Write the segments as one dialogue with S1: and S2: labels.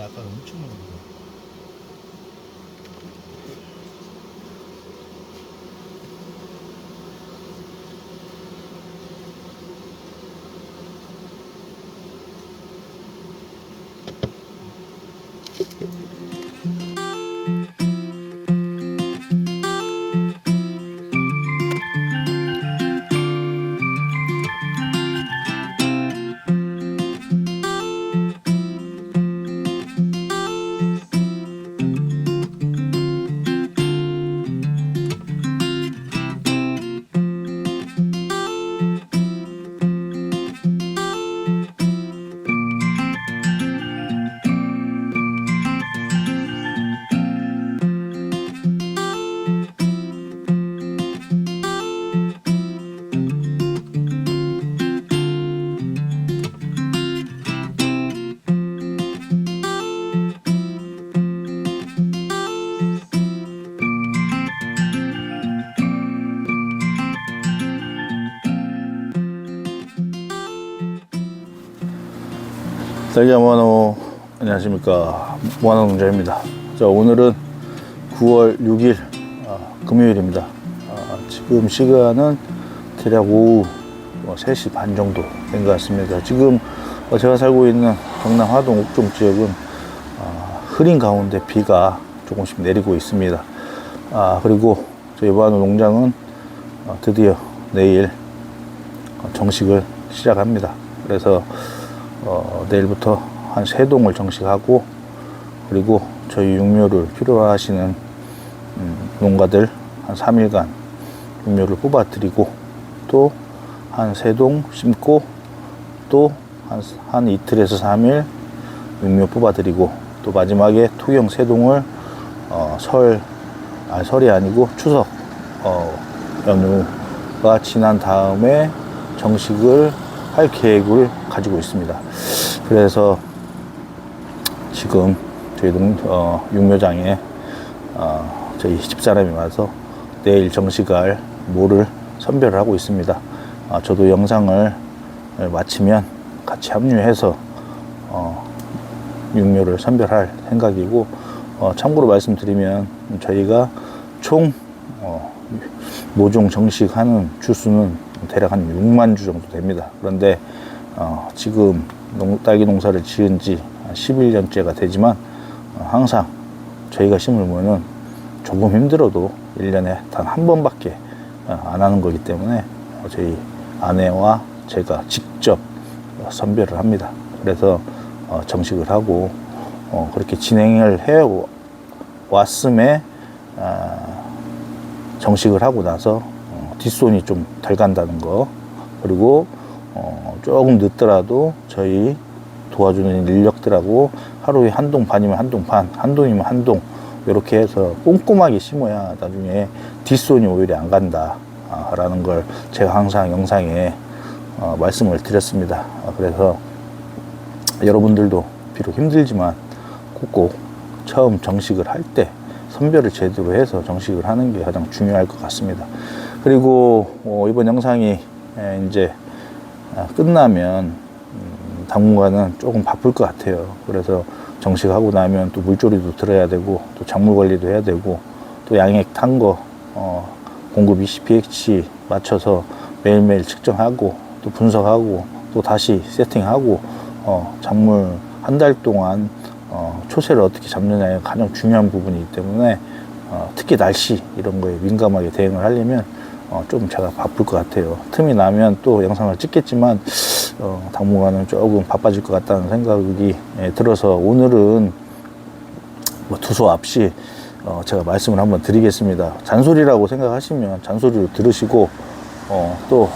S1: 아까 엄청 많이 들어. 딸기야무하노, 안녕하십니까, 무한농장입니다. 자, 오늘은 9월 6일 금요일입니다. 지금 시간은 대략 오후 3시 반 정도 된 것 같습니다. 지금 제가 살고 있는 경남 화동 옥종 지역은 흐린 가운데 비가 조금씩 내리고 있습니다. 그리고 저희 무한농 농장은 드디어 내일 정식을 시작합니다. 그래서 내일부터 한 3동을 정식하고, 그리고 저희 육묘를 필요하시는 농가들 한 3일간 육묘를 뽑아 드리고, 또 한 3동 심고, 또 한 이틀에서 3일 육묘 뽑아 드리고, 또 마지막에 토경 3동을 설이 아니고 추석 연휴가 지난 다음에 정식을 할 계획을 가지고 있습니다. 그래서 지금 저희 육묘장에 저희 집사람이 와서 내일 정식할 모를 선별을 하고 있습니다. 저도 영상을 마치면 같이 합류해서 육묘를 선별할 생각이고, 참고로 말씀드리면 저희가 총 모종 정식하는 주수는 대략 한 6만 주 정도 됩니다. 그런데 지금 딸기 농사를 지은 지 11년째가 되지만 항상 저희가 심으면은 조금 힘들어도 1년에 단 한 번밖에 안 하는 거기 때문에 저희 아내와 제가 직접 선별을 합니다. 그래서 정식을 하고 그렇게 진행을 해 왔음에 정식을 하고 나서 뒷손이 좀 덜 간다는 거, 그리고 조금 늦더라도 저희 도와주는 인력들하고 하루에 한 동 반이면 한 동 반, 한 동이면 한 동, 이렇게 해서 꼼꼼하게 심어야 나중에 뒷손이 오히려 안 간다 라는 걸 제가 항상 영상에 말씀을 드렸습니다. 그래서 여러분들도 비록 힘들지만 꼭꼭 처음 정식을 할 때 선별을 제대로 해서 정식을 하는 게 가장 중요할 것 같습니다. 그리고 이번 영상이 이제 끝나면 당분간은 조금 바쁠 것 같아요. 그래서 정식하고 나면 또 물조리도 들어야 되고, 또 작물 관리도 해야 되고, 또 양액 탄 거 공급 pH 맞춰서 매일매일 측정하고, 또 분석하고, 또 다시 세팅하고, 작물 한 달 동안 초세를 어떻게 잡느냐가 가장 중요한 부분이기 때문에 특히 날씨 이런 거에 민감하게 대응을 하려면 좀 제가 바쁠 것 같아요. 틈이 나면 또 영상을 찍겠지만 당분간은 조금 바빠질 것 같다는 생각이 들어서 오늘은 뭐 두서 없이 제가 말씀을 한번 드리겠습니다. 잔소리라고 생각하시면 잔소리로 들으시고, 또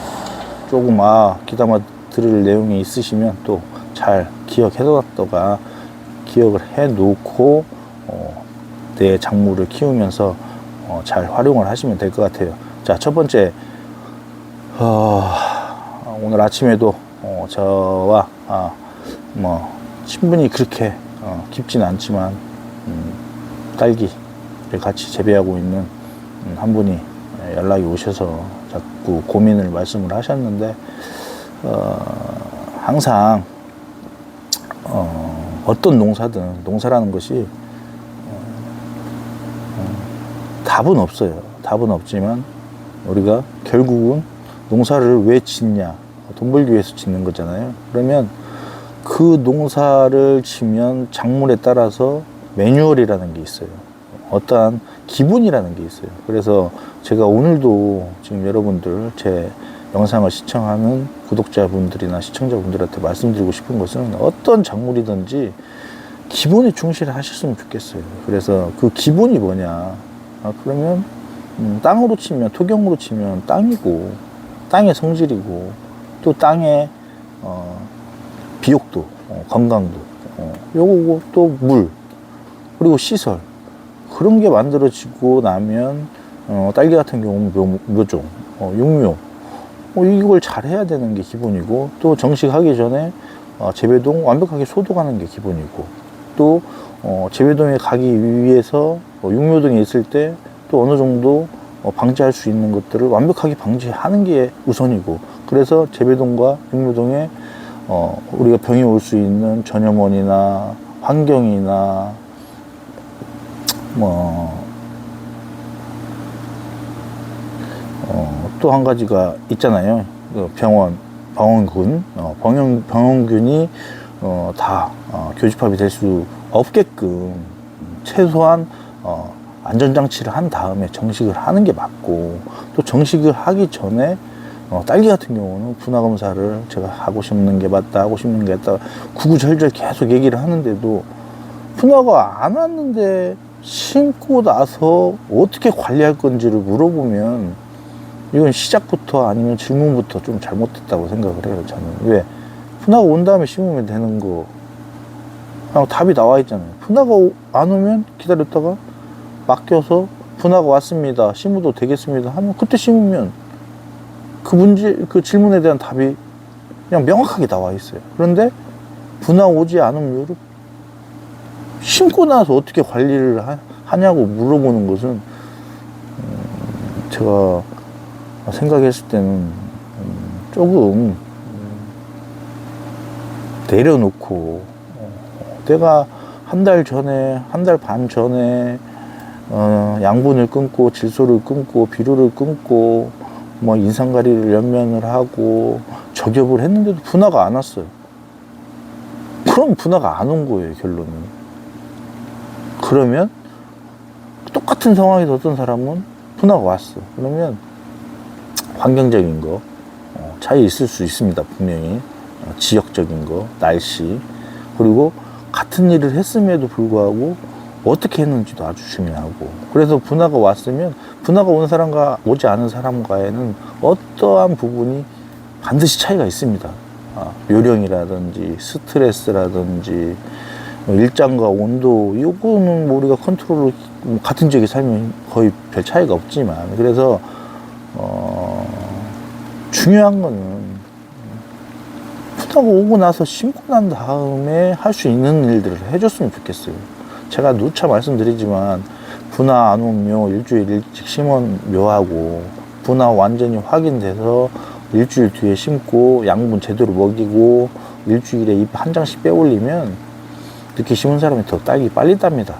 S1: 조금 귀담아 들을 내용이 있으시면 또 잘 기억해뒀다가 기억을 해 놓고 내 작물을 키우면서 잘 활용을 하시면 될 것 같아요. 자, 첫 번째, 오늘 아침에도 저와 친분이 그렇게 깊진 않지만 딸기를 같이 재배하고 있는 한 분이 연락이 오셔서 자꾸 고민을 말씀을 하셨는데, 항상 어떤 농사든 농사라는 것이 답은 없어요. 답은 없지만 우리가 결국은 농사를 왜 짓냐? 돈 벌기 위해서 짓는 거잖아요. 그러면 그 농사를 지면 작물에 따라서 매뉴얼이라는 게 있어요. 어떠한 기분이라는 게 있어요. 그래서 제가 오늘도 지금 여러분들 제 영상을 시청하는 구독자분들이나 시청자분들한테 말씀드리고 싶은 것은 어떤 작물이든지 기본에 충실하셨으면 좋겠어요. 그래서 그 기본이 뭐냐? 그러면 땅으로 치면, 토경으로 치면 땅이고, 땅의 성질이고, 또 땅의 비옥도, 건강도, 요거고 또 물, 그리고 시설, 그런 게 만들어지고 나면 딸기 같은 경우는 묘종, 육묘, 이걸 잘 해야 되는 게 기본이고, 또 정식하기 전에 재배동 완벽하게 소독하는 게 기본이고, 또 재배동에 가기 위해서 육묘동에 있을 때 또 어느 정도 방지할 수 있는 것들을 완벽하게 방지하는 게 우선이고, 그래서 재배동과 육묘동에 우리가 병이 올 수 있는 전염원이나 환경이나 또 한 가지가 있잖아요. 병원균이 다 교집합이 될 수 없게끔 최소한 안전장치를 한 다음에 정식을 하는 게 맞고, 또 정식을 하기 전에 딸기 같은 경우는 분화검사를 제가 하고 싶는 게 맞다, 하고 싶는 게 맞다, 구구절절 계속 얘기를 하는데도 분화가 안 왔는데 심고 나서 어떻게 관리할 건지를 물어보면 이건 시작부터 아니면 질문부터 좀 잘못됐다고 생각을 해요. 저는. 왜? 분화가 온 다음에 심으면 되는 거 답이 나와 있잖아요. 분화가 안 오면 기다렸다가 맡겨서 분화가 왔습니다, 심어도 되겠습니다 하면 그때 심으면 그 질문에 대한 답이 그냥 명확하게 나와 있어요. 그런데 분화 오지 않은 이유를 심고 나서 어떻게 관리를 하냐고 물어보는 것은 제가 생각했을 때는 조금 내려놓고, 내가 한 달 반 전에 양분을 끊고 질소를 끊고 비료를 끊고 인산가리를 연면을 하고 저격을 했는데도 분화가 안 왔어요. 그럼 분화가 안 온 거예요, 결론은. 그러면 똑같은 상황에서 어떤 사람은 분화가 왔어. 그러면 환경적인 거 차이 있을 수 있습니다, 분명히. 지역적인 거, 날씨, 그리고 같은 일을 했음에도 불구하고 어떻게 했는지도 아주 중요하고, 그래서 분화가 왔으면 분화가 온 사람과 오지 않은 사람과에는 어떠한 부분이 반드시 차이가 있습니다. 요령이라든지 스트레스라든지 일장과 온도, 이거는 우리가 컨트롤을 같은 지역에 살면 거의 별 차이가 없지만, 그래서 중요한 거는 분화가 오고 나서 심고 난 다음에 할 수 있는 일들을 해줬으면 좋겠어요. 제가 누차 말씀드리지만 분화 안 오면 일주일 일찍 심은 묘하고, 분화 완전히 확인돼서 일주일 뒤에 심고 양분 제대로 먹이고 일주일에 잎 한 장씩 빼올리면 이렇게 심은 사람이 더 딸기 빨리 땁니다.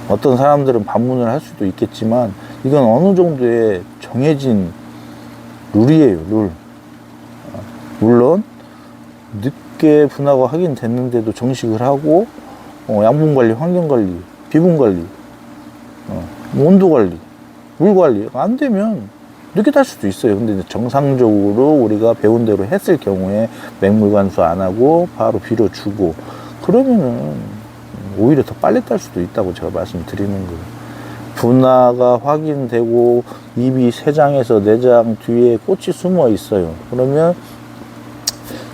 S1: 어떤 사람들은 반문을 할 수도 있겠지만 이건 어느 정도의 정해진 룰이에요, 룰. 물론 늦게 분화가 확인됐는데도 정식을 하고 양분 관리, 환경 관리, 비분 관리, 온도 관리, 물 관리가 안 되면 늦게 딸 수도 있어요. 근데 정상적으로 우리가 배운 대로 했을 경우에 맹물 관수 안 하고 바로 비료 주고 그러면은 오히려 더 빨리 딸 수도 있다고 제가 말씀드리는 거예요. 분화가 확인되고 잎이 3장에서 4장 뒤에 꽃이 숨어 있어요. 그러면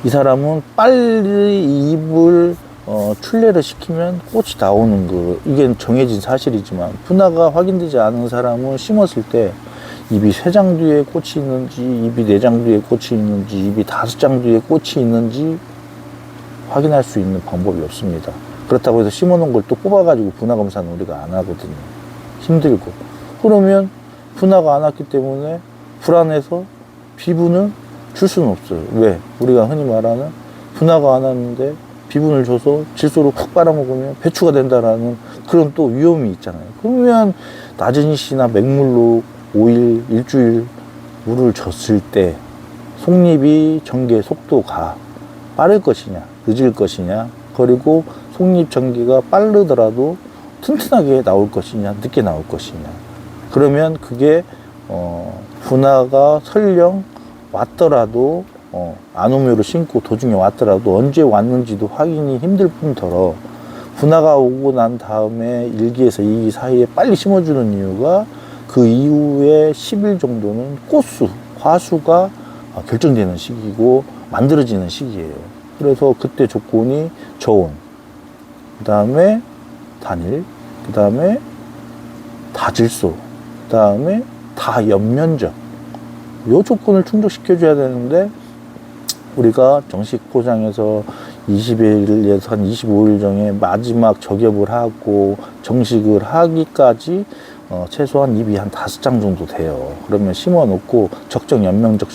S1: 이 사람은 빨리 잎을 출래를 시키면 꽃이 나오는 거, 이게 정해진 사실이지만, 분화가 확인되지 않은 사람은 심었을 때 잎이 3장 뒤에 꽃이 있는지, 잎이 4장 뒤에 꽃이 있는지, 잎이 5장 뒤에 꽃이 있는지 확인할 수 있는 방법이 없습니다. 그렇다고 해서 심어놓은 걸 또 뽑아가지고 분화 검사는 우리가 안 하거든요. 힘들고. 그러면 분화가 안 왔기 때문에 불안해서 비분을 줄 수는 없어요. 왜? 우리가 흔히 말하는 분화가 안 왔는데 비분을 줘서 질소를 푹 빨아먹으면 배추가 된다라는 그런 또 위험이 있잖아요. 그러면 낮은 이시나 맹물로 5일, 일주일 물을 줬을 때 속잎이 전개 속도가 빠를 것이냐, 늦을 것이냐, 그리고 속잎 전개가 빠르더라도 튼튼하게 나올 것이냐, 늦게 나올 것이냐. 그러면 그게 분화가 설령 왔더라도 안오묘를 심고 도중에 왔더라도 언제 왔는지도 확인이 힘들 뿐더러 분화가 오고 난 다음에 1기에서 2기 사이에 빨리 심어주는 이유가 그 이후에 10일 정도는 꽃수, 화수가 결정되는 시기고 만들어지는 시기예요. 그래서 그때 조건이 저온, 그 다음에 단일, 그 다음에 다질소, 그 다음에 다연면적, 요 조건을 충족시켜줘야 되는데 우리가 정식 포장해서 20일에서 한 25일 정에 마지막 적엽을 하고 정식을 하기까지 최소한 잎이 한 5장 정도 돼요. 그러면 심어 놓고 적정 연면적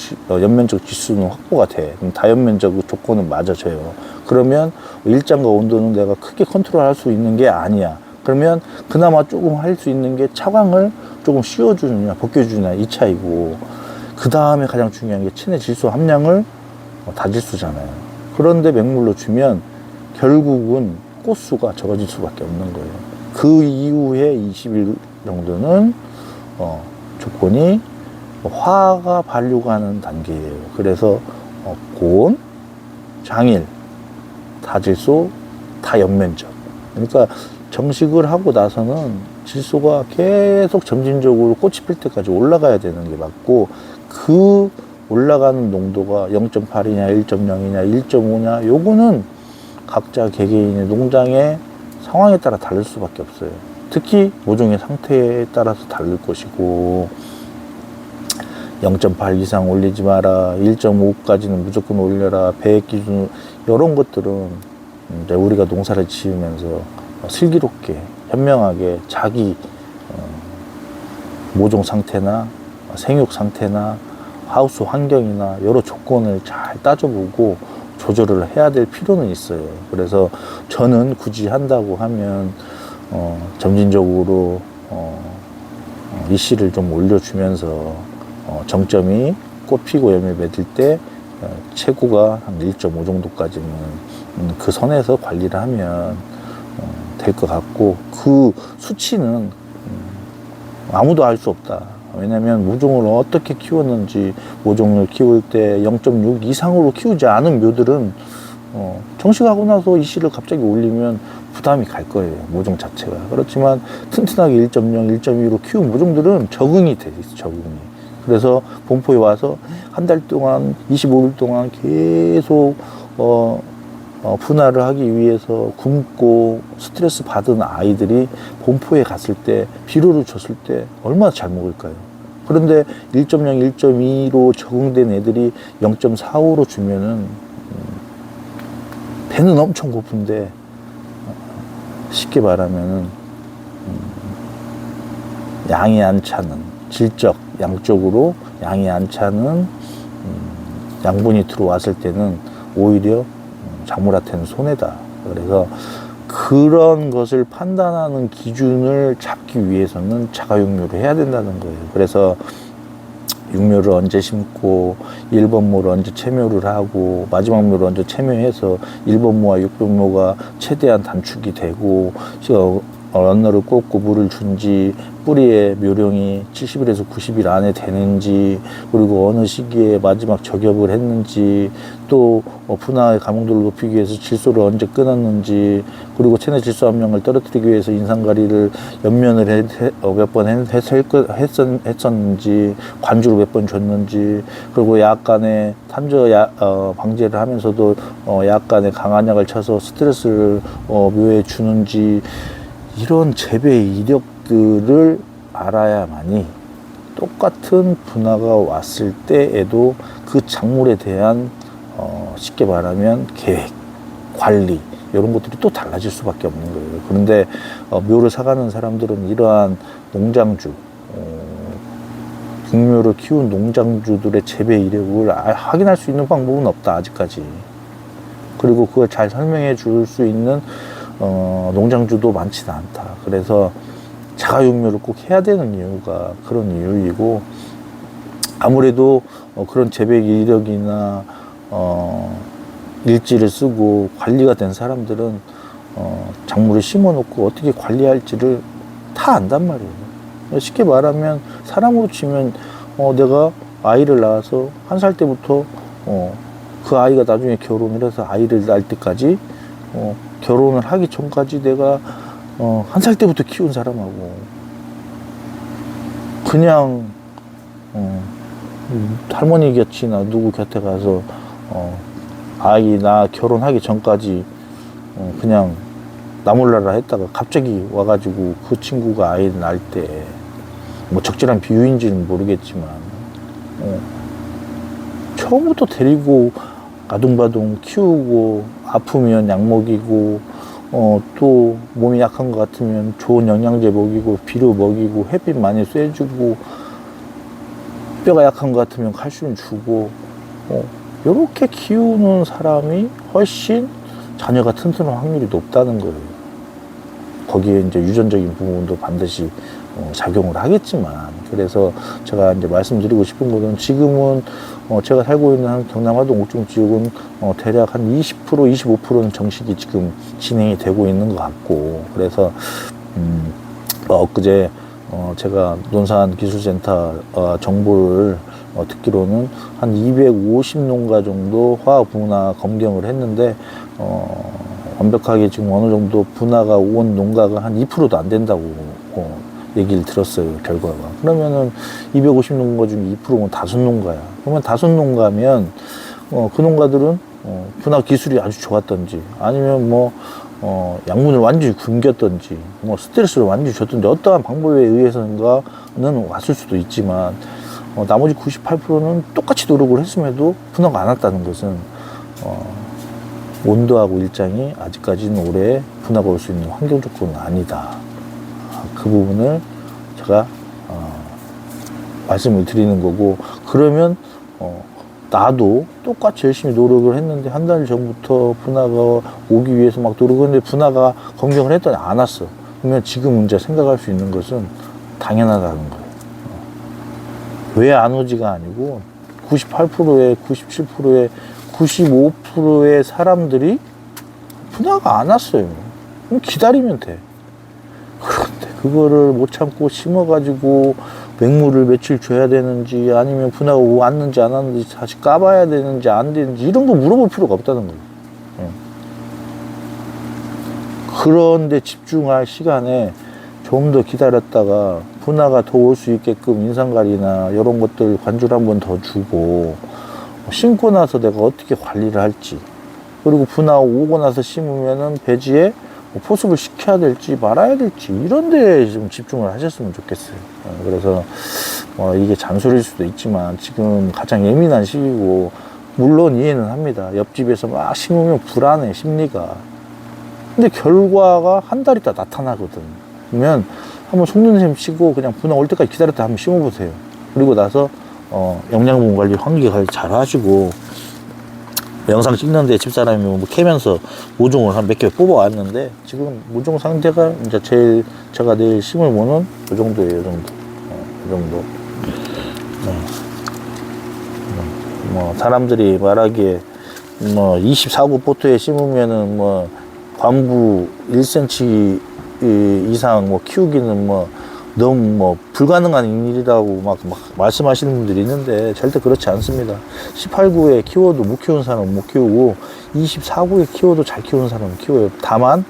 S1: 지수는 확보가 돼. 그럼 다연면적 조건은 맞아져요. 그러면 일장과 온도는 내가 크게 컨트롤 할 수 있는 게 아니야. 그러면 그나마 조금 할 수 있는 게 차광을 조금 씌워주느냐 벗겨주느냐 이 차이고, 그 다음에 가장 중요한 게 체내 질소 함량을 다질수잖아요. 그런데 맹물로 주면 결국은 꽃수가 적어질 수밖에 없는 거예요. 그 이후에 20일 정도는 조건이 화가 반류가는 단계예요. 그래서 고온, 장일, 다질소, 다연면적. 그러니까 정식을 하고 나서는 질소가 계속 점진적으로 꽃이 필 때까지 올라가야 되는 게 맞고, 그 올라가는 농도가 0.8이냐 1.0이냐 1.5냐 요거는 각자 개개인의 농장의 상황에 따라 다를 수밖에 없어요. 특히 모종의 상태에 따라서 다를 것이고, 0.8 이상 올리지 마라, 1.5까지는 무조건 올려라, 배액 기준, 이런 것들은 이제 우리가 농사를 지으면서 슬기롭게 현명하게 자기 모종 상태나 생육 상태나 하우스 환경이나 여러 조건을 잘 따져보고 조절을 해야 될 필요는 있어요. 그래서 저는 굳이 한다고 하면 점진적으로 이씨를 좀 올려주면서 정점이 꽃 피고 열매 맺을 때 최고가 한 1.5 정도까지는 그 선에서 관리를 하면 될 것 같고, 그 수치는 아무도 알 수 없다. 왜냐면 모종을 어떻게 키웠는지, 모종을 키울 때 0.6 이상으로 키우지 않은 묘들은 정식하고 나서 이씨를 갑자기 올리면 부담이 갈 거예요, 모종 자체가. 그렇지만 튼튼하게 1.0, 1.2로 키운 모종들은 적응이 돼 있어, 적응이. 그래서 본포에 와서 한 달 동안, 25일 동안 계속 분할을 하기 위해서 굶고 스트레스 받은 아이들이 본포에 갔을 때, 비료를 줬을 때 얼마나 잘 먹을까요? 그런데 1.0, 1.2로 적응된 애들이 0.45로 주면은 배는 엄청 고픈데 쉽게 말하면은 양이 안 차는, 질적, 양적으로 양이 안 차는 양분이 들어왔을 때는 오히려 작물한테는 손해다. 그래서 그런 것을 판단하는 기준을 잡기 위해서는 자가육묘를 해야 된다는 거예요. 그래서 육묘를 언제 심고 1번모를 언제 채묘를 하고 마지막 묘를 언제 채묘해서 1번모와 6번모가 최대한 단축이 되고, 언너를 꽂고 물을 준지, 뿌리의 묘령이 70일에서 90일 안에 되는지, 그리고 어느 시기에 마지막 적엽을 했는지, 또 분화의 감용도를 높이기 위해서 질소를 언제 끊었는지, 그리고 체내 질소 함량을 떨어뜨리기 위해서 인산가리를 연면을 몇 번 했었는지, 관주로 몇 번 줬는지, 그리고 약간의 탄저 방제를 하면서도 약간의 강한 약을 쳐서 스트레스를 묘에 주는지, 이런 재배 이력들을 알아야만이 똑같은 분화가 왔을 때에도 그 작물에 대한 쉽게 말하면 계획, 관리, 이런 것들이 또 달라질 수밖에 없는 거예요. 그런데 묘를 사가는 사람들은 이러한 농장주, 국묘를 키운 농장주들의 재배 이력을 확인할 수 있는 방법은 없다, 아직까지. 그리고 그걸 잘 설명해 줄 수 있는 농장주도 많지는 않다. 그래서 자가육묘를 꼭 해야 되는 이유가 그런 이유이고, 아무래도 그런 재배 이력이나 일지를 쓰고 관리가 된 사람들은 작물을 심어 놓고 어떻게 관리할지를 다 안단 말이에요. 쉽게 말하면 사람으로 치면 내가 아이를 낳아서 1살 때부터 그 아이가 나중에 결혼을 해서 아이를 낳을 때까지 결혼을 하기 전까지 내가 1살 때부터 키운 사람하고 그냥 할머니 곁이나 누구 곁에 가서 아이 나 결혼하기 전까지 그냥 나몰라라 했다가 갑자기 와가지고 그 친구가 아이를 낳을 때 뭐 적절한 비유인지는 모르겠지만 처음부터 데리고 아둥바둥 키우고 아프면 약 먹이고 또 몸이 약한 것 같으면 좋은 영양제 먹이고 비료 먹이고 햇빛 많이 쐬주고 뼈가 약한 것 같으면 칼슘 주고 이렇게 키우는 사람이 훨씬 자녀가 튼튼한 확률이 높다는 거예요. 거기에 이제 유전적인 부분도 반드시 작용을 하겠지만, 그래서 제가 이제 말씀드리고 싶은 것은 지금은 제가 살고 있는 경남 화동 옥중 지역은 대략 한 20%, 25%는 정식이 지금 진행이 되고 있는 것 같고, 그래서 엊그제 제가 논산기술센터 정보를 듣기로는 한 250농가 정도 화학 분화 검경을 했는데 완벽하게 지금 어느 정도 분화가 온 농가가 한 2%도 안 된다고 얘기를 들었어요, 결과가. 그러면은 250농가 중에 2%면 5농가야. 그러면 5농가면 그 농가들은 분화 기술이 아주 좋았던지, 아니면 뭐 약문을 완전히 굶겼던지, 뭐 스트레스를 완전히 줬던지, 어떠한 방법에 의해서인가는 왔을 수도 있지만 나머지 98%는 똑같이 노력을 했음에도 분화가 안 왔다는 것은 온도하고 일장이 아직까지는 올해 분화가 올 수 있는 환경 조건은 아니다. 그 부분을 제가 말씀을 드리는 거고, 그러면 나도 똑같이 열심히 노력을 했는데 한 달 전부터 분화가 오기 위해서 막 노력을 했는데 분화가 검경을 했더니 안 왔어. 그러면 지금 이제 생각할 수 있는 것은 당연하다는 거예요. 왜 안 오지가 아니고 98%의 97%의 95%의 사람들이 분화가 안 왔어요. 그럼 기다리면 돼. 그런데 그거를 못 참고 심어가지고 맹물을 며칠 줘야 되는지, 아니면 분화가 왔는지 안 왔는지 다시 까봐야 되는지 안 되는지, 이런 거 물어볼 필요가 없다는 거예요. 그런데 집중할 시간에 좀 더 기다렸다가 분화가 더 올 수 있게끔 인산가리나 이런 것들 관주를 한번 더 주고, 심고 나서 내가 어떻게 관리를 할지, 그리고 분화 오고 나서 심으면은 배지에 포습을 시켜야 될지 말아야 될지, 이런 데에 좀 집중을 하셨으면 좋겠어요. 그래서 이게 잔소리일 수도 있지만 지금 가장 예민한 시기고, 물론 이해는 합니다. 옆집에서 막 심으면 불안해, 심리가. 근데 결과가 한 달 있다 나타나거든. 그러면 한번 속는 셈 치고 그냥 분화 올 때까지 기다렸다 한번 심어보세요. 그리고 나서 영양분 관리, 환기 관리 잘 하시고, 영상 찍는데 집사람이 뭐 캐면서 모종을 한 몇 개 뽑아왔는데, 지금 모종 상태가 이제 제일 제가 내일 심을 모는 이 정도예요. 이 정도. 이 정도. 뭐 사람들이 말하기에 뭐 24구 포트에 심으면은 뭐 관부 1cm 이상 뭐 키우기는 뭐 너무 뭐 불가능한 일이라고 막 말씀하시는 분들이 있는데, 절대 그렇지 않습니다. 18구에 키워도 못 키우는 사람은 못 키우고 24구에 키워도 잘 키우는 사람은 키워요. 다만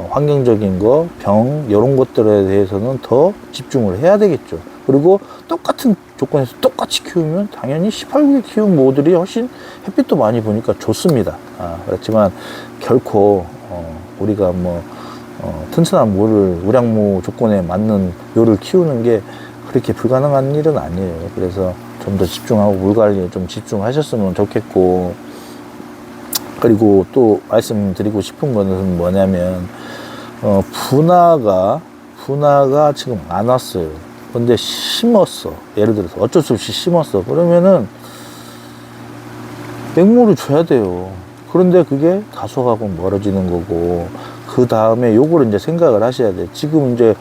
S1: 환경적인 거, 병 이런 것들에 대해서는 더 집중을 해야 되겠죠. 그리고 똑같은 조건에서 똑같이 키우면 당연히 18구에 키운 모들이 훨씬 햇빛도 많이 보니까 좋습니다. 그렇지만 결코 우리가 뭐 튼튼한 모를, 우량모 조건에 맞는 묘를 키우는 게 그렇게 불가능한 일은 아니에요. 그래서 좀 더 집중하고 물 관리에 좀 집중하셨으면 좋겠고, 그리고 또 말씀드리고 싶은 거는 뭐냐면 분화가 지금 안 왔어요. 근데 심었어. 예를 들어서 어쩔 수 없이 심었어. 그러면은 맹물을 줘야 돼요. 그런데 그게 다소하고 멀어지는 거고, 그 다음에 요거를 이제 생각을 하셔야 돼. 지금 이제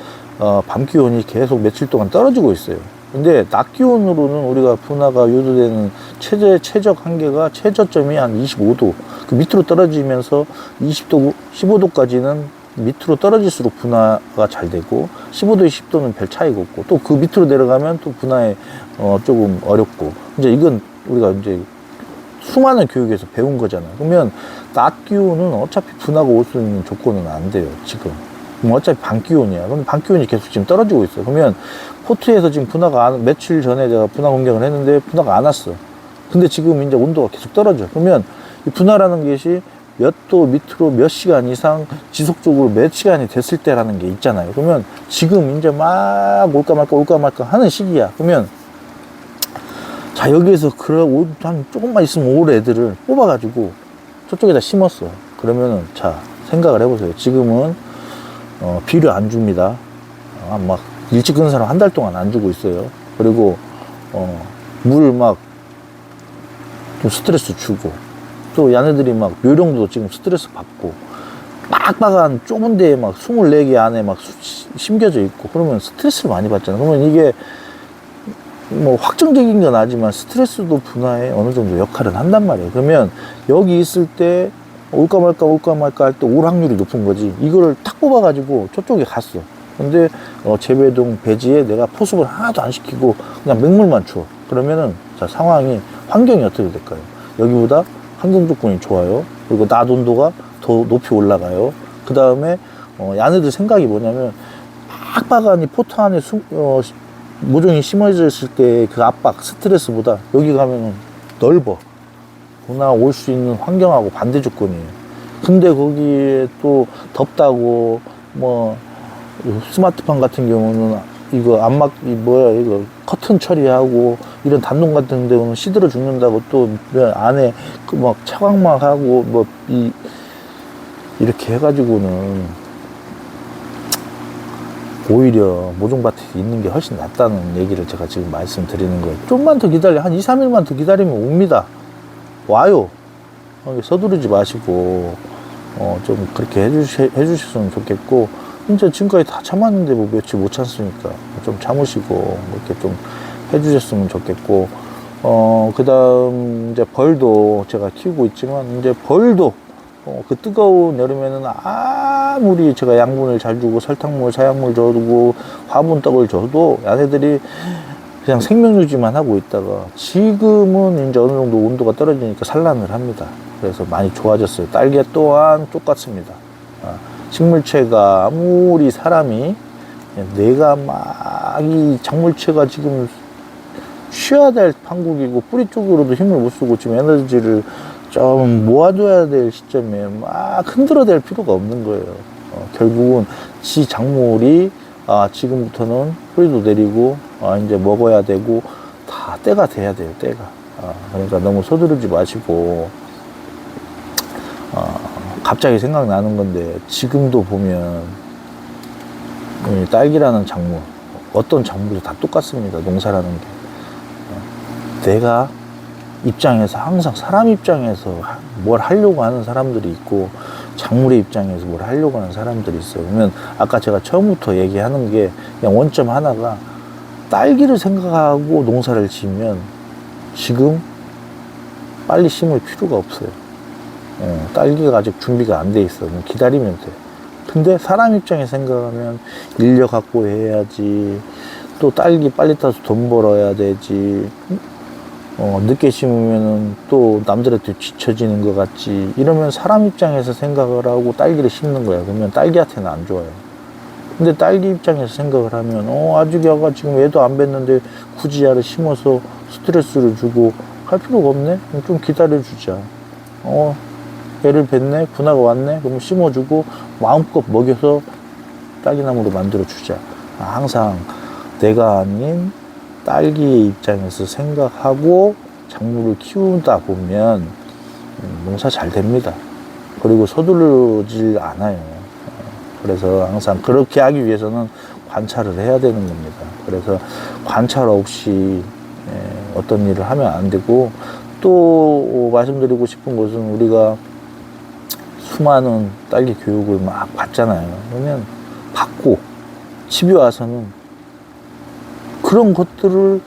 S1: 밤 기온이 계속 며칠 동안 떨어지고 있어요. 근데 낮 기온으로는 우리가 분화가 유도되는 최적 한계가 최저점이 한 25도 그 밑으로 떨어지면서 20도 15도까지는 밑으로 떨어질수록 분화가 잘 되고, 15도 20도는 별 차이가 없고, 또 그 밑으로 내려가면 또 분화에 조금 어렵고. 이제 이건 우리가 이제 수많은 교육에서 배운 거잖아요. 그러면 낮 기온은 어차피 분화가 올 수 있는 조건은 안 돼요, 지금. 그럼 어차피 밤 기온이야. 그럼 밤 기온이 계속 지금 떨어지고 있어요. 그러면 포트에서 지금 며칠 전에 제가 분화 공격을 했는데 분화가 안 왔어. 근데 지금 이제 온도가 계속 떨어져. 그러면 이 분화라는 것이 몇 도 밑으로 몇 시간 이상 지속적으로 몇 시간이 됐을 때라는 게 있잖아요. 그러면 지금 이제 막 올까 말까 하는 시기야. 그러면 자, 여기에서 한 조금만 있으면 올 애들을 뽑아가지고 저쪽에다 심었어. 그러면은 자, 생각을 해보세요. 지금은 비료 안 줍니다. 막 일찍 끈 사람 한 달 동안 안 주고 있어요. 그리고 물 막 좀 스트레스 주고, 또 얘네들이 막 묘령도 지금 스트레스 받고, 빡빡한 좁은 데에 막 24개 안에 막 심겨져 있고, 그러면 스트레스를 많이 받잖아. 그러면 이게 뭐 확정적인 건 아니지만 스트레스도 분화에 어느 정도 역할은 한단 말이에요. 그러면 여기 있을 때 올까 말까 할 때 올 확률이 높은 거지. 이거를 탁 뽑아가지고 저쪽에 갔어. 근데 재배동 배지에 내가 포습을 하나도 안 시키고 그냥 맹물만 줘. 그러면은 자, 상황이, 환경이 어떻게 될까요? 여기보다 환경 조건이 좋아요. 그리고 낮 온도가 더 높이 올라가요. 그 다음에 야네들 생각이 뭐냐면, 빡빡하니 포트 안에 모종이 심어져 있을 때 그 압박, 스트레스보다 여기 가면은 넓어. 분화 올 수 있는 환경하고 반대 조건이에요. 근데 거기에 또 덥다고 뭐 스마트팜 같은 경우는 이거 이거 커튼 처리하고 이런 단동 같은 데는 시들어 죽는다고, 또 안에 그 막 차광막 하고 뭐 이렇게 해가지고는 오히려 모종밭에 있는 게 훨씬 낫다는 얘기를 제가 지금 말씀드리는 거예요. 좀만 더 기다려, 한 2, 3일만 더 기다리면 옵니다. 와요. 서두르지 마시고 좀 그렇게 해주셨으면 좋겠고, 진짜 지금까지 다 참았는데 뭐 며칠 못 참으니까 좀 참으시고 뭐 이렇게 좀 해주셨으면 좋겠고, 그 다음 이제 벌도 제가 키우고 있지만, 이제 벌도 그 뜨거운 여름에는 아무리 제가 양분을 잘 주고 설탕물, 사양물 줘두고 화분떡을 줘도 얘네들이 그냥 생명유지만 하고 있다가 지금은 이제 어느 정도 온도가 떨어지니까 산란을 합니다. 그래서 많이 좋아졌어요. 딸기 또한 똑같습니다. 식물체가 아무리 사람이 내가 막 이 작물체가 지금 쉬어야 될 판국이고 뿌리 쪽으로도 힘을 못 쓰고 지금 에너지를 좀 모아줘야 될 시점에 막 흔들어댈 필요가 없는 거예요. 결국은 지 작물이 지금부터는 뿌리도 내리고 이제 먹어야 되고 다 때가 돼야 돼요. 때가. 그러니까 너무 서두르지 마시고, 갑자기 생각나는 건데, 지금도 보면 이 딸기라는 작물, 어떤 작물도 다 똑같습니다. 농사라는 게. 내가 입장에서 항상 사람 입장에서 뭘 하려고 하는 사람들이 있고, 작물의 입장에서 뭘 하려고 하는 사람들이 있어요. 그러면 아까 제가 처음부터 얘기하는 게 그냥 원점 하나가, 딸기를 생각하고 농사를 지으면 지금 빨리 심을 필요가 없어요. 딸기가 아직 준비가 안 돼 있어. 기다리면 돼. 근데 사람 입장에 생각하면 인력 갖고 해야지, 또 딸기 빨리 따서 돈 벌어야 되지, 늦게 심으면은 또 남들한테 뒤처지는 것 같지, 이러면 사람 입장에서 생각을 하고 딸기를 심는 거야. 그러면 딸기한테는 안 좋아요. 근데 딸기 입장에서 생각을 하면 아직 얘가 지금 애도 안 뵀는데 굳이 얘를 심어서 스트레스를 주고 할 필요가 없네? 그럼 좀 기다려주자. 애를 뵀네? 분화가 왔네? 그럼 심어주고 마음껏 먹여서 딸기나무로 만들어주자. 항상 내가 아닌 딸기의 입장에서 생각하고 작물을 키우다 보면 농사 잘 됩니다. 그리고 서두르질 않아요. 그래서 항상 그렇게 하기 위해서는 관찰을 해야 되는 겁니다. 그래서 관찰 없이 어떤 일을 하면 안 되고, 또 말씀드리고 싶은 것은, 우리가 수많은 딸기 교육을 막 받잖아요. 그러면 받고 집에 와서는 그런 것들을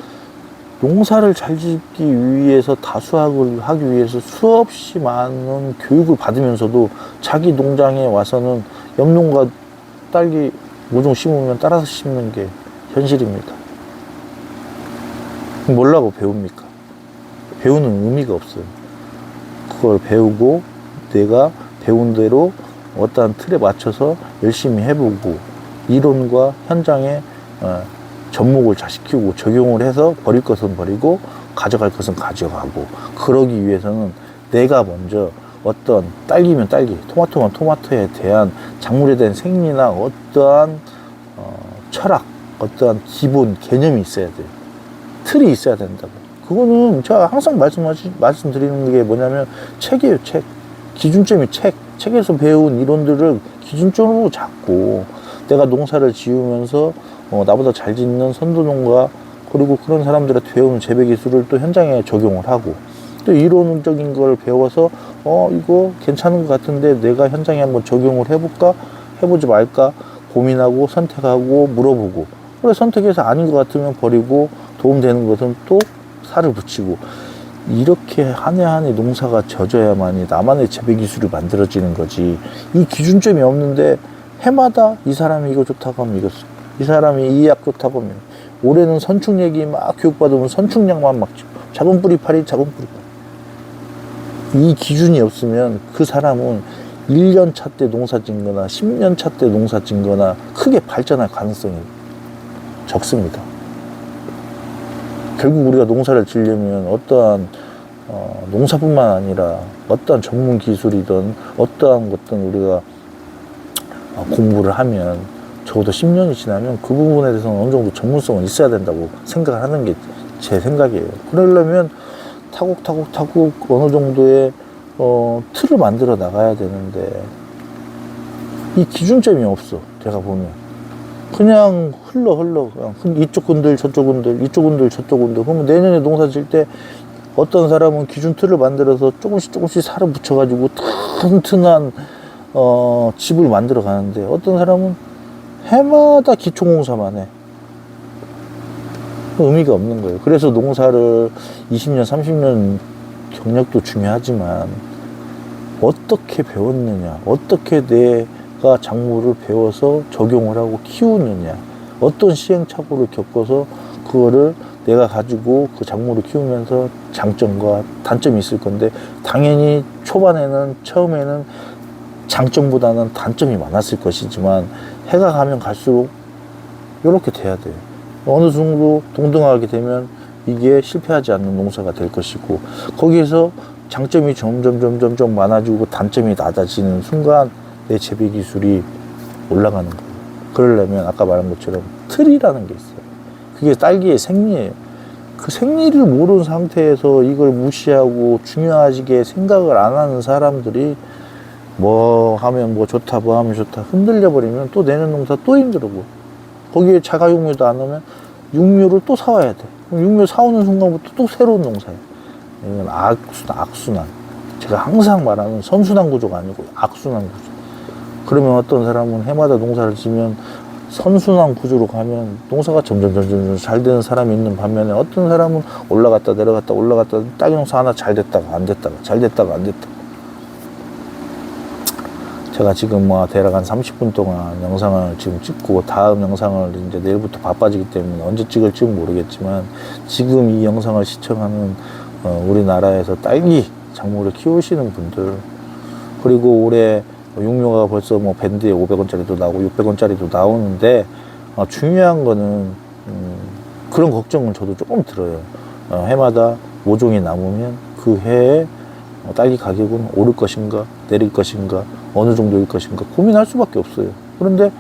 S1: 농사를 잘 짓기 위해서 다수학을 하기 위해서 수없이 많은 교육을 받으면서도 자기 농장에 와서는 옆농가 딸기 모종 심으면 따라서 심는 게 현실입니다. 뭐라고 배웁니까? 배우는 의미가 없어요. 그걸 배우고 내가 배운 대로 어떠한 틀에 맞춰서 열심히 해보고 이론과 현장에 접목을 잘 시키고 적용을 해서 버릴 것은 버리고 가져갈 것은 가져가고, 그러기 위해서는 내가 먼저 어떤 딸기면 딸기, 토마토면 토마토에 대한 작물에 대한 생리나 어떠한 철학, 어떠한 기본 개념이 있어야 돼요. 틀이 있어야 된다고. 그거는 제가 항상 말씀드리는 게 뭐냐면 책이에요. 책. 기준점이 책에서 배운 이론들을 기준점으로 잡고 내가 농사를 지으면서 나보다 잘 짓는 선도농가, 그리고 그런 사람들한테 배우는 재배 기술을 또 현장에 적용을 하고, 또 이론적인 걸 배워서 이거 괜찮은 것 같은데 내가 현장에 한번 적용을 해볼까 해보지 말까 고민하고 선택하고 물어보고, 그래 선택해서 아닌 것 같으면 버리고 도움되는 것은 또 살을 붙이고, 이렇게 한 해 한 해 농사가 져져야만이 나만의 재배 기술이 만들어지는 거지. 이 기준점이 없는데 해마다 이 사람이 이거 좋다고 하면 이거, 이 사람이 이 약 좋다고 하면, 올해는 선충 얘기 막 교육받으면 선충약만 막 작은 뿌리파리 작은 뿌리파리. 이 기준이 없으면 그 사람은 1년 차 때 농사 짓거나 10년 차 때 농사 짓거나 크게 발전할 가능성이 적습니다. 결국 우리가 농사를 지려면 어떠한 농사뿐만 아니라 어떠한 전문 기술이든 어떠한 것든 우리가 공부를 하면 적어도 10년이 지나면 그 부분에 대해서는 어느 정도 전문성은 있어야 된다고 생각을 하는 게 제 생각이에요. 그러려면 타곡 어느 정도의 틀을 만들어 나가야 되는데 이 기준점이 없어. 제가 보면 그냥 흘러 그냥 이쪽 군들 저쪽 군들 이쪽 군들 저쪽 군들. 그러면 내년에 농사 질 때 어떤 사람은 기준 틀을 만들어서 조금씩 살을 붙여가지고 튼튼한 집을 만들어 가는데, 어떤 사람은 해마다 기초공사만 해. 의미가 없는 거예요. 그래서 농사를 20년 30년 경력도 중요하지만 어떻게 배웠느냐, 어떻게 내가 작물을 배워서 적용을 하고 키우느냐, 어떤 시행착오를 겪어서 그거를 내가 가지고 그 작물을 키우면서 장점과 단점이 있을 건데, 당연히 초반에는 처음에는 장점보다는 단점이 많았을 것이지만 해가 가면 갈수록 이렇게 돼야 돼요. 어느 정도 동등하게 되면 이게 실패하지 않는 농사가 될 것이고, 거기에서 장점이 점점 많아지고 단점이 낮아지는 순간 내 재배 기술이 올라가는 거예요. 그러려면 아까 말한 것처럼 틀이라는 게 있어요. 그게 딸기의 생리예요. 그 생리를 모르는 상태에서 이걸 무시하고 중요하게 생각을 안 하는 사람들이 뭐 하면 뭐 좋다, 뭐 하면 좋다 흔들려 버리면 또 내년 농사 또 힘들고, 거기에 자가육묘도 안 오면 육묘를 또 사와야 돼. 그럼 육묘 사오는 순간부터 또 새로운 농사예요. 이건 악순환. 제가 항상 말하는 선순환 구조가 아니고 악순환 구조. 그러면 어떤 사람은 해마다 농사를 지면 선순환 구조로 가면 농사가 점점 잘 되는 사람이 있는 반면에, 어떤 사람은 올라갔다 내려갔다 딸기 농사 하나 잘 됐다가 안 됐다가 잘 됐다가 안 됐다가. 제가 지금 대략 한 30분 동안 영상을 지금 찍고, 다음 영상을 이제 내일부터 바빠지기 때문에 언제 찍을지는 모르겠지만, 지금 이 영상을 시청하는 우리나라에서 딸기 작물을 키우시는 분들, 그리고 올해 육묘가 벌써 밴드에 500원짜리도 나오고 600원짜리도 나오는데, 중요한 거는 그런 걱정은 저도 조금 들어요. 해마다 모종이 남으면 그 해에 딸기 가격은 오를 것인가 내릴 것인가 어느 정도일 것인가 고민할 수밖에 없어요. 그런데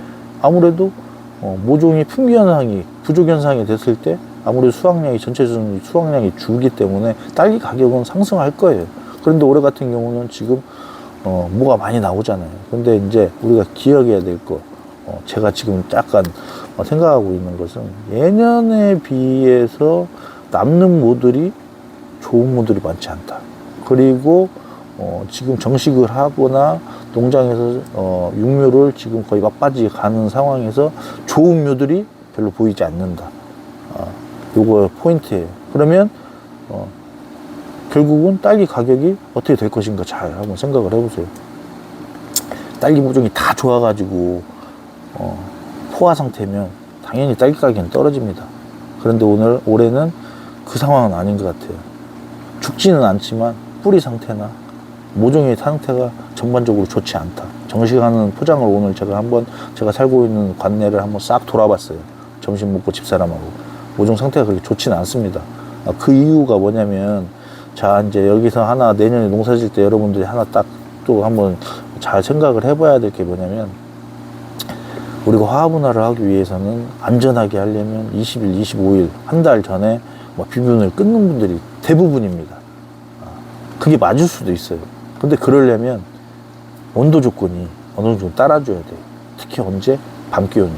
S1: 아무래도 모종이 품귀 현상이 부족 현상이 됐을 때 아무래도 수확량이 전체적인 수확량이 줄기 때문에 딸기 가격은 상승할 거예요. 그런데 올해 같은 경우는 지금 뭐가 많이 나오잖아요. 근데 이제 우리가 기억해야 될 거, 제가 지금 약간 생각하고 있는 것은, 예년에 비해서 남는 모들이 좋은 모들이 많지 않다. 그리고 지금 정식을 하거나 농장에서 육묘를 지금 거의 막바지 가는 상황에서 좋은 묘들이 별로 보이지 않는다. 요거 포인트예요. 그러면 결국은 딸기 가격이 어떻게 될 것인가 잘 한번 생각을 해보세요. 딸기 모종이 다 좋아가지고 포화 상태면 당연히 딸기 가격은 떨어집니다. 그런데 올해는 그 상황은 아닌 것 같아요. 죽지는 않지만 뿌리 상태나 모종의 상태가 전반적으로 좋지 않다. 정식하는 포장을 오늘 제가 살고 있는 관내를 한번 싹 돌아봤어요. 점심 먹고 집사람하고. 모종 상태가 그렇게 좋지는 않습니다. 그 이유가 뭐냐면, 자, 이제 여기서 하나 내년에 농사 질 때 여러분들이 하나 딱 또 한번 잘 생각을 해봐야 될 게 뭐냐면, 우리가 화합분할을 하기 위해서는 안전하게 하려면 20일, 25일, 한 달 전에 비분을 끊는 분들이 대부분입니다. 그게 맞을 수도 있어요. 근데 그러려면 온도 조건이 어느 정도 따라줘야 돼요. 특히 언제? 밤 기온이.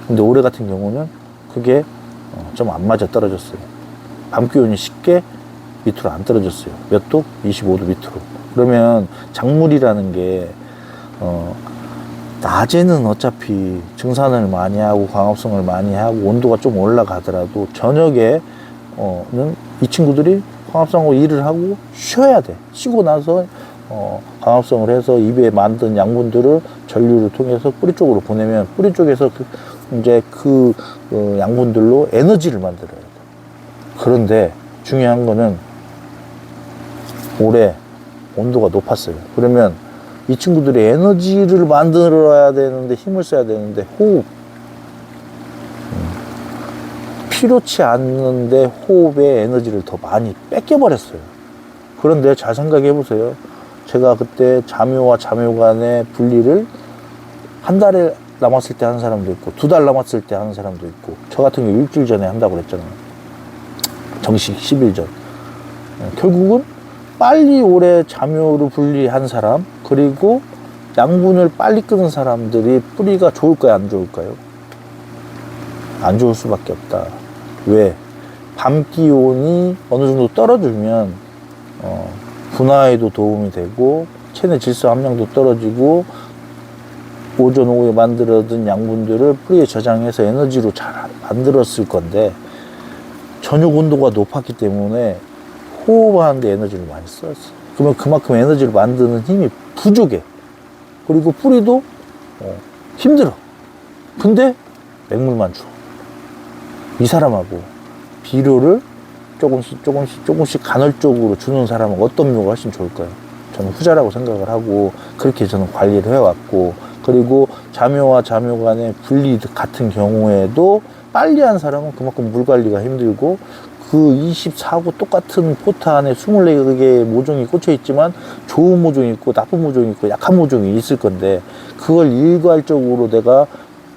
S1: 근데 올해 같은 경우는 그게 좀 안 맞아 떨어졌어요. 밤 기온이 쉽게 밑으로 안 떨어졌어요. 몇 도? 25도 밑으로. 그러면 작물이라는 게 낮에는 어차피 증산을 많이 하고 광합성을 많이 하고 온도가 좀 올라가더라도 저녁에는 이 친구들이 광합성하고 일을 하고 쉬어야 돼. 쉬고 나서 광합성을 해서 입에 만든 양분들을 전류를 통해서 뿌리 쪽으로 보내면 뿌리 쪽에서 그 양분들로 에너지를 만들어야 돼. 그런데 중요한 거는 올해 온도가 높았어요. 그러면 이 친구들이 에너지를 만들어야 되는데, 힘을 써야 되는데, 호흡. 필요치 않는데 호흡에 에너지를 더 많이 뺏겨버렸어요. 그런데 잘 생각해 보세요. 제가 그때 자묘와 자묘 간의 분리를 한 달에 남았을 때 하는 사람도 있고, 2달 남았을 때 하는 사람도 있고, 저 같은 경우 일주일 전에 한다고 그랬잖아요. 정식 10일 전. 결국은 빨리 올해 자묘를 분리한 사람, 그리고 양분을 빨리 끄는 사람들이 뿌리가 좋을까요, 안 좋을까요? 안 좋을 수밖에 없다. 왜? 밤 기온이 어느 정도 떨어지면 분화에도 도움이 되고 체내 질소 함량도 떨어지고 오전 오후에 만들어둔 양분들을 뿌리에 저장해서 에너지로 잘 만들었을 건데, 저녁 온도가 높았기 때문에 호흡하는데 에너지를 많이 썼어. 그러면 그만큼 에너지를 만드는 힘이 부족해. 그리고 뿌리도 힘들어. 근데 맹물만 줘. 이 사람하고 비료를 조금씩 간헐적으로 주는 사람은 어떤 묘가 훨씬 좋을까요? 저는 후자라고 생각을 하고, 그렇게 저는 관리를 해왔고, 그리고 자묘와 자묘 간의 분리 같은 경우에도 빨리 한 사람은 그만큼 물 관리가 힘들고, 그 24구 똑같은 포트 안에 24개의 모종이 꽂혀 있지만 좋은 모종이 있고 나쁜 모종이 있고 약한 모종이 있을 건데, 그걸 일괄적으로 내가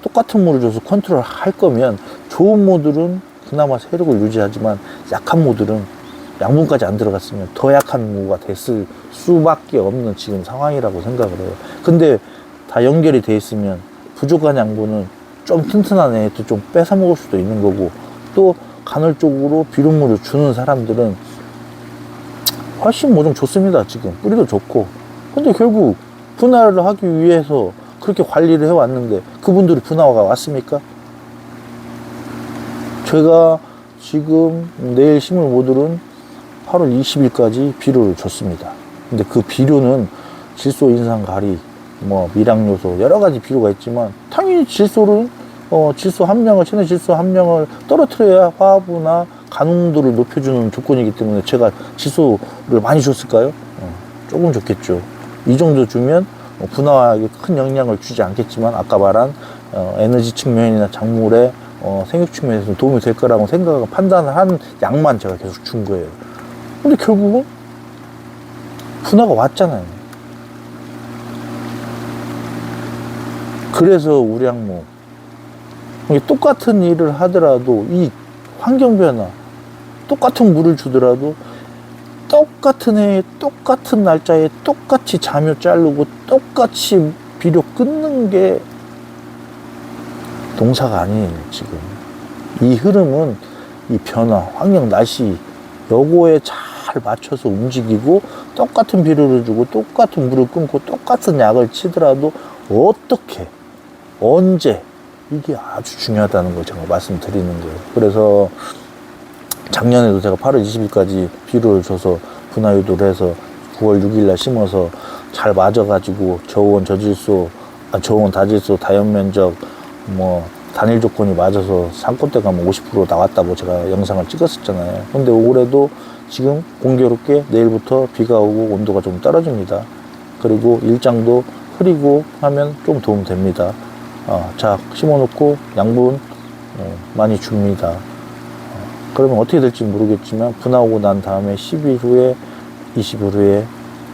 S1: 똑같은 물을 줘서 컨트롤 할 거면 좋은 모들은 그나마 세력을 유지하지만 약한 모들은 양분까지 안 들어갔으면 더 약한 모가 됐을 수밖에 없는 지금 상황이라고 생각을 해요. 근데 다 연결이 돼 있으면 부족한 양분은 좀 튼튼한 애도 좀 뺏어 먹을 수도 있는 거고, 또 간헐적으로 비료물을 주는 사람들은 훨씬 모종 좋습니다. 지금 뿌리도 좋고. 근데 결국 분할을 하기 위해서 그렇게 관리를 해왔는데 그분들이 분화가 왔습니까? 제가 지금 내일 심을 모들은 8월 20일까지 비료를 줬습니다. 근데 그 비료는 질소 인상 가리, 미량 요소 여러 가지 비료가 있지만, 당연히 질소 함량을, 체내 질소 함량을 떨어뜨려야 화합이나 간홍도를 높여주는 조건이기 때문에 제가 질소를 많이 줬을까요? 조금 줬겠죠. 이 정도 주면 분화에 큰 영향을 주지 않겠지만, 아까 말한 에너지 측면이나 작물의 생육 측면에서 도움이 될 거라고 판단을 한 양만 제가 계속 준 거예요. 근데 결국은 분화가 왔잖아요. 그래서 우리 항목 똑같은 일을 하더라도 이 환경 변화, 똑같은 물을 주더라도 똑같은 해에 똑같은 날짜에 똑같이 자묘 자르고 똑같이 비료 끊는 게 농사가 아니에요. 지금 이 흐름은 이 변화, 환경, 날씨 요거에 잘 잘 맞춰서 움직이고 똑같은 비료를 주고 똑같은 물을 끊고 똑같은 약을 치더라도 어떻게 언제 이게 아주 중요하다는 걸 제가 말씀드리는 거예요. 그래서 작년에도 제가 8월 20일까지 비료를 줘서 분화 유도를 해서 9월 6일날 심어서 잘 맞아가지고 저온 저질소, 저온 다질소 다연 면적 뭐 단일 조건이 맞아서 상권 때 가면 50% 나왔다고 제가 영상을 찍었었잖아요. 근데 올해도 지금 공교롭게 내일부터 비가 오고 온도가 좀 떨어집니다. 그리고 일장도 흐리고 하면 좀 도움 됩니다. 자, 심어놓고 양분 많이 줍니다. 그러면 어떻게 될지 모르겠지만 분화 오고 난 다음에 10일 후에 20일 후에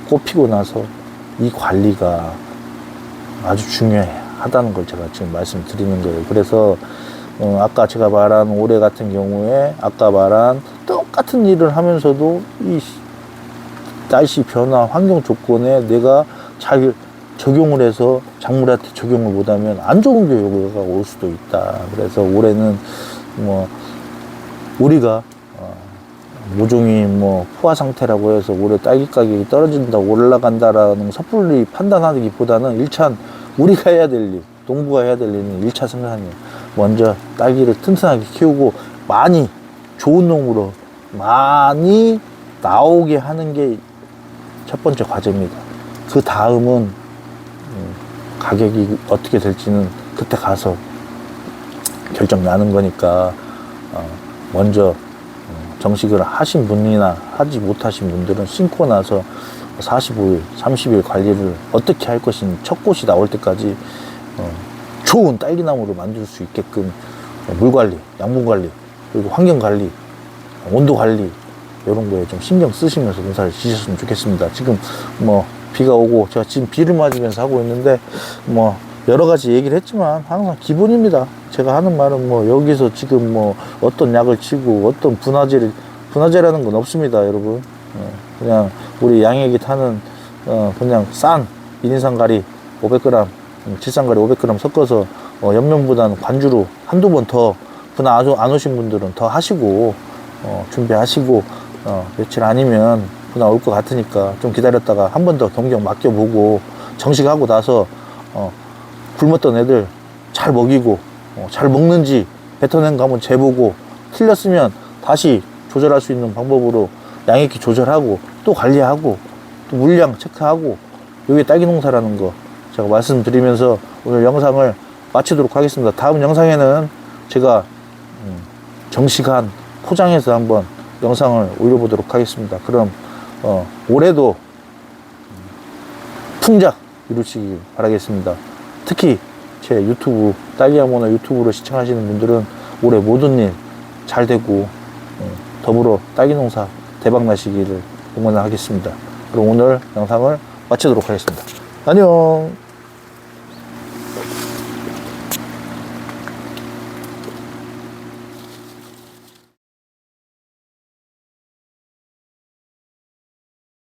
S1: 꽃 피고 나서 이 관리가 아주 중요하다는 걸 제가 지금 말씀드리는 거예요. 그래서 아까 제가 말한 올해 같은 경우에 아까 말한 똑같은 일을 하면서도 이 날씨 변화 환경 조건에 내가 잘 적용을 해서 작물한테 적용을 못하면 안 좋은 결과가 올 수도 있다. 그래서 올해는 뭐 우리가 모종이 뭐 포화 상태라고 해서 올해 딸기 가격이 떨어진다 올라간다라는 섣불리 판단하기보다는 일단 우리가 해야 될 일, 농부가 해야 될 일은 1차 생산이에요. 먼저 딸기를 튼튼하게 키우고 많이 좋은 놈으로 많이 나오게 하는 게 첫 번째 과제입니다. 그 다음은 가격이 어떻게 될지는 그때 가서 결정 나는 거니까 먼저 정식을 하신 분이나 하지 못하신 분들은 심고 나서 45일, 30일 관리를 어떻게 할 것인지 첫 꽃이 나올 때까지 좋은 딸기나무를 만들 수 있게끔 물 관리, 양분 관리, 그리고 환경 관리, 온도 관리 이런 거에 좀 신경 쓰시면서 농사를 지셨으면 좋겠습니다. 지금 뭐 비가 오고 제가 지금 비를 맞으면서 하고 있는데 뭐 여러 가지 얘기를 했지만 항상 기본입니다. 제가 하는 말은 뭐 여기서 지금 뭐 어떤 약을 치고 어떤 분화제라는 건 없습니다, 여러분. 그냥 우리 양에게 타는 그냥 싼 인산가리 500g, 칠산가리 500g 섞어서 옆면보다는 관주로 한두 번 더 분화 안 오신 분들은 더 하시고 준비하시고 며칠 아니면 분화 올 것 같으니까 좀 기다렸다가 한 번 더 경경 맡겨보고 정식하고 나서 굶었던 애들 잘 먹이고 잘 먹는지 뱉어낸 거 한번 재보고 틀렸으면 다시 조절할 수 있는 방법으로 양액기 조절하고 또 관리하고 또 물량 체크하고 이게 딸기 농사라는 거 제가 말씀드리면서 오늘 영상을 마치도록 하겠습니다. 다음 영상에는 제가 정식한 포장해서 한번 영상을 올려보도록 하겠습니다. 그럼 올해도 풍작 이루시길 바라겠습니다. 특히 제 유튜브 딸기야모나 유튜브로 시청하시는 분들은 올해 모든 일 잘 되고 더불어 딸기 농사 대박 나시기를 응원하겠습니다. 그럼 오늘 영상을 마치도록 하겠습니다. 안녕.